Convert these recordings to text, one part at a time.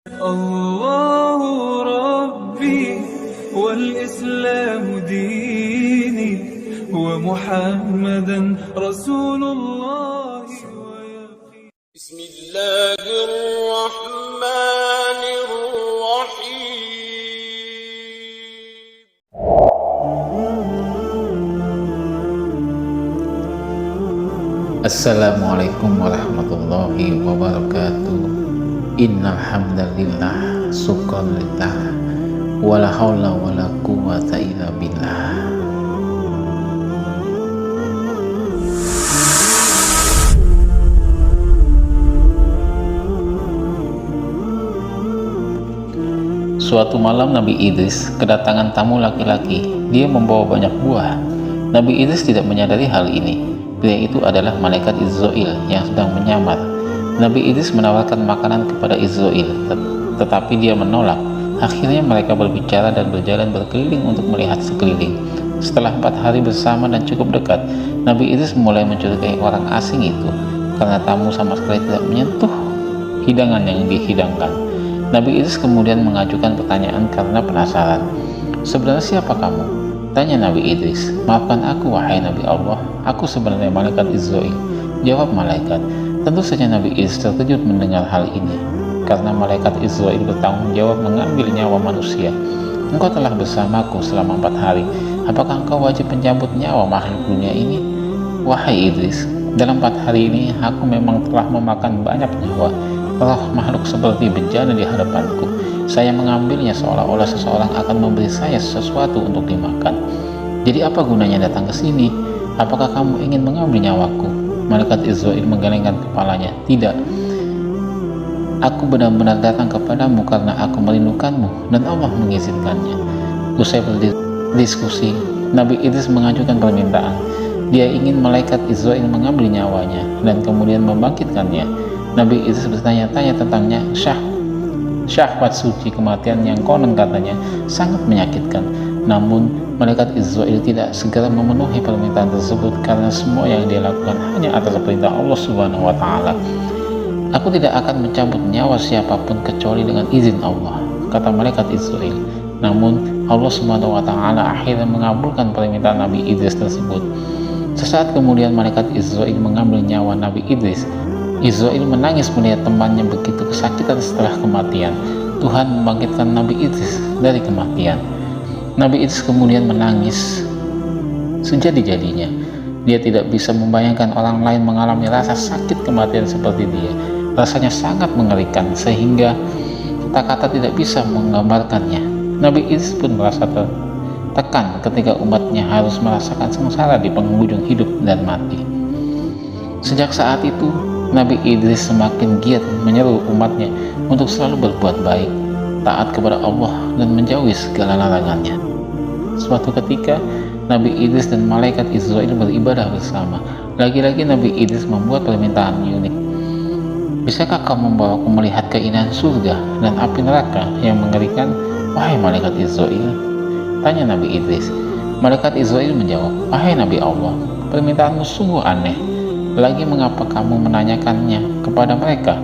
الله ربي والإسلام ديني ومحمدا رسول الله بسم الله الرحمن الرحيم. Assalamualaikum warahmatullahi wabarakatuh. Innal hamdalillah syukrulillah wala haula wala quwwata illa billah. Suatu malam Nabi Idris kedatangan tamu laki-laki. Dia membawa banyak buah. Nabi Idris tidak menyadari hal ini. Pria itu adalah malaikat Israil yang sedang menyamar. Nabi Idris menawarkan makanan kepada Israil, tetapi dia menolak. Akhirnya mereka berbicara dan berjalan berkeliling untuk melihat sekeliling. Setelah 4 hari bersama dan cukup dekat, Nabi Idris mulai mencurigai orang asing itu, karena tamu sama sekali tidak menyentuh hidangan yang dihidangkan. Nabi Idris kemudian mengajukan pertanyaan karena penasaran. "Sebenarnya siapa kamu?" tanya Nabi Idris. "Maafkan aku wahai Nabi Allah, aku sebenarnya malaikat Israil," jawab malaikat. Tentu saja Nabi Idris terkejut mendengar hal ini, karena malaikat Israil bertanggung jawab mengambil nyawa manusia. "Engkau telah bersamaku selama 4 hari, apakah engkau wajib mencabut nyawa makhluk dunia ini?" "Wahai Idris, dalam 4 hari ini aku memang telah memakan banyak nyawa roh makhluk seperti bejana di hadapanku. Saya mengambilnya seolah-olah seseorang akan memberi saya sesuatu untuk dimakan. Jadi apa gunanya datang ke sini? Apakah kamu ingin mengambil nyawaku?" Malaikat Israil menggelengkan kepalanya. "Tidak. Aku benar-benar datang kepadamu karena aku merindukanmu dan Allah mengizinkannya." Usai berdiskusi, Nabi Idris mengajukan permintaan. Dia ingin malaikat Israil mengambil nyawanya dan kemudian membangkitkannya. Nabi Idris bertanya-tanya tentangnya. Syahwat suci kematian yang konon katanya sangat menyakitkan. Namun malaikat Israil tidak segera memenuhi permintaan tersebut karena semua yang dia lakukan hanya atas perintah Allah Subhanahu wa taala. "Aku tidak akan mencabut nyawa siapapun kecuali dengan izin Allah," kata malaikat Israil. Namun Allah Subhanahu wa taala akhirnya mengabulkan permintaan Nabi Idris tersebut. Sesaat kemudian malaikat Israil mengambil nyawa Nabi Idris. Israil menangis melihat temannya begitu kesakitan setelah kematian. Tuhan membangkitkan Nabi Idris dari kematian. Nabi Idris kemudian menangis sejadi-jadinya. Dia tidak bisa membayangkan orang lain mengalami rasa sakit kematian seperti dia. Rasanya sangat mengerikan sehingga kata-kata tidak bisa menggambarkannya. Nabi Idris pun merasa tertekan ketika umatnya harus merasakan sengsara di penghujung hidup dan mati. Sejak saat itu Nabi Idris semakin giat menyeru umatnya untuk selalu berbuat baik, taat kepada Allah, dan menjauhi segala larangannya. Suatu ketika, Nabi Idris dan malaikat Israil beribadah bersama. Lagi-lagi Nabi Idris membuat permintaan unik. "Bisakah kau membawaku melihat keindahan surga dan api neraka yang mengerikan, wahai malaikat Israil?" tanya Nabi Idris. Malaikat Israil menjawab, "Wahai Nabi Allah, permintaanmu sungguh aneh. Lagi mengapa kamu menanyakannya kepada mereka?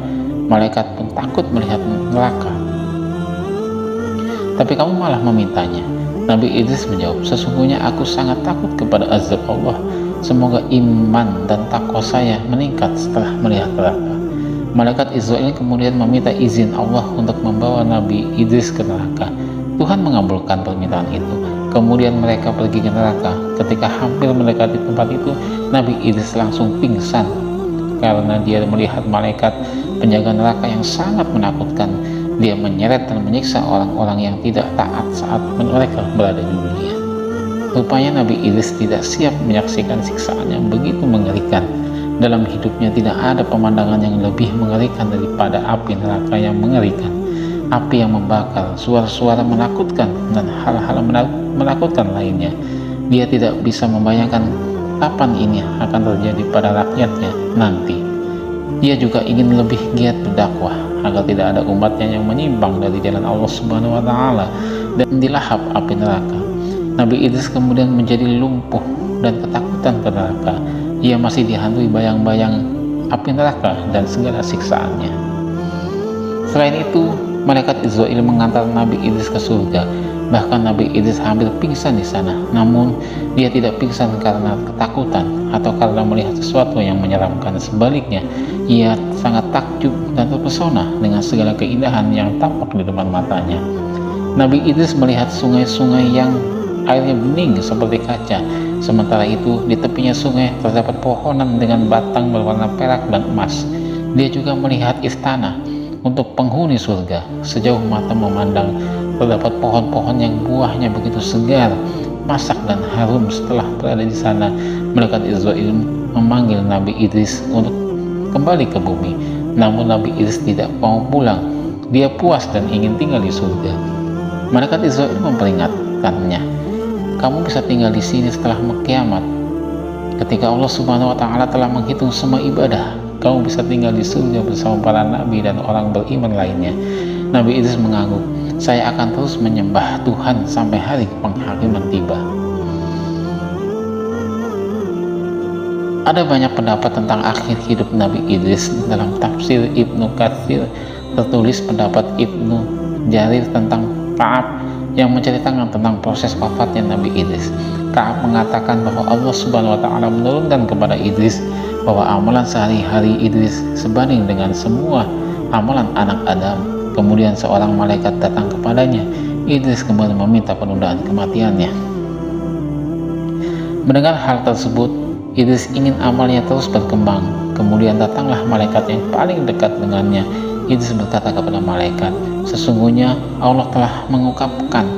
Malaikat pun takut melihat neraka, tapi kamu malah memintanya." Nabi Idris menjawab, "Sesungguhnya aku sangat takut kepada azab Allah. Semoga iman dan takwa saya meningkat setelah melihat neraka." Malaikat Israil kemudian meminta izin Allah untuk membawa Nabi Idris ke neraka. Tuhan mengabulkan permintaan itu. Kemudian mereka pergi ke neraka. Ketika hampir mendekati tempat itu, Nabi Idris langsung pingsan karena dia melihat malaikat penjaga neraka yang sangat menakutkan. Dia menyeret dan menyiksa orang-orang yang tidak taat saat mereka berada di dunia. Rupanya Nabi Idris tidak siap menyaksikan siksaan yang begitu mengerikan. Dalam hidupnya tidak ada pemandangan yang lebih mengerikan daripada api neraka yang mengerikan. Api yang membakar, suara-suara menakutkan, dan hal-hal menakutkan lainnya. Dia tidak bisa membayangkan kapan ini akan terjadi pada rakyatnya nanti. Dia juga ingin lebih giat berdakwah agar tidak ada umatnya yang menyimpang dari jalan Allah Subhanahu wa taala dan dilahap api neraka. Nabi Idris kemudian menjadi lumpuh dan ketakutan ke neraka. Ia masih dihantui bayang-bayang api neraka dan segala siksaannya. Selain itu, malaikat Israil mengantar Nabi Idris ke surga. Bahkan Nabi Idris hampir pingsan di sana. Namun dia tidak pingsan karena ketakutan atau karena melihat sesuatu yang menyeramkan. Sebaliknya, ia sangat takjub dan terpesona dengan segala keindahan yang tampak di depan matanya. Nabi Idris melihat sungai-sungai yang airnya bening seperti kaca. Sementara itu, di tepinya sungai terdapat pohonan dengan batang berwarna perak dan emas. Dia juga melihat istana untuk penghuni surga. Sejauh mata memandang, terdapat pohon-pohon yang buahnya begitu segar, masak dan harum. Setelah berada di sana, malaikat Israil memanggil Nabi Idris untuk kembali ke bumi. Namun Nabi Idris tidak mau pulang. Dia puas dan ingin tinggal di surga. Malaikat Israil memperingatkannya, kamu bisa tinggal di sini setelah kiamat. Ketika Allah Subhanahu wa Ta'ala telah menghitung semua ibadah, kamu bisa tinggal di surga bersama para nabi dan orang beriman lainnya. Nabi Idris mengangguk, saya akan terus menyembah Tuhan sampai hari penghakiman tiba. Ada banyak pendapat tentang akhir hidup Nabi Idris. Dalam tafsir Ibnu Katsir tertulis pendapat Ibnu Jarir tentang Ka'ab yang menceritakan tentang proses wafatnya Nabi Idris. Ka'ab mengatakan bahwa Allah Subhanahu wa Ta'ala menurunkan kepada Idris bahwa amalan sehari-hari Idris sebanding dengan semua amalan anak Adam. Kemudian seorang malaikat datang kepadanya. Idris kembali meminta penundaan kematiannya. Mendengar hal tersebut, Idris ingin amalnya terus berkembang. Kemudian datanglah malaikat yang paling dekat dengannya. Idris berkata kepada malaikat, sesungguhnya Allah telah mengungkapkan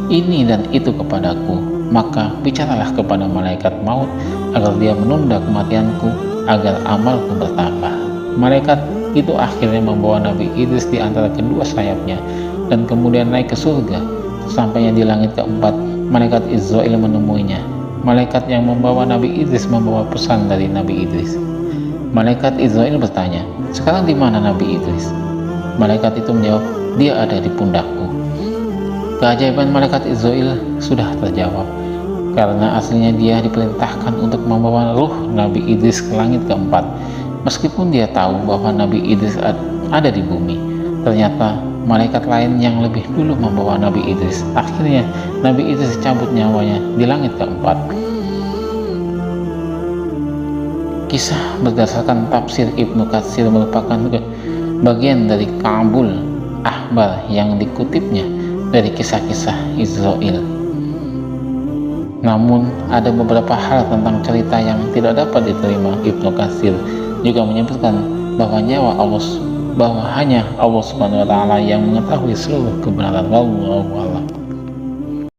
ini dan itu kepadaku. Maka bicaralah kepada malaikat maut agar dia menunda kematianku, agar amalku bertambah. Malaikat itu akhirnya membawa Nabi Idris di antara kedua sayapnya dan kemudian naik ke surga. Sampainya di langit keempat, malaikat Israil menemuinya. Malaikat yang membawa Nabi Idris membawa pesan dari Nabi Idris. Malaikat Israil bertanya, sekarang di mana Nabi Idris? Malaikat itu menjawab, dia ada di pundakku. Keajaiban malaikat Israil sudah terjawab, karena aslinya dia diperintahkan untuk membawa ruh Nabi Idris ke langit keempat. Meskipun dia tahu bahwa Nabi Idris ada di bumi, ternyata malaikat lain yang lebih dulu membawa Nabi Idris. Akhirnya Nabi Idris dicabut nyawanya di langit keempat. Kisah berdasarkan tafsir Ibnu Katsir merupakan bagian dari Ka'bul Ahbar yang dikutipnya dari kisah-kisah Israil. Namun ada beberapa hal tentang cerita yang tidak dapat diterima. Ibnu Katsir juga menyebutkan bahwa hanya Allah Subhanahu wa Ta'ala yang mengetahui seluruh kebenaran. Wallahu a'lam.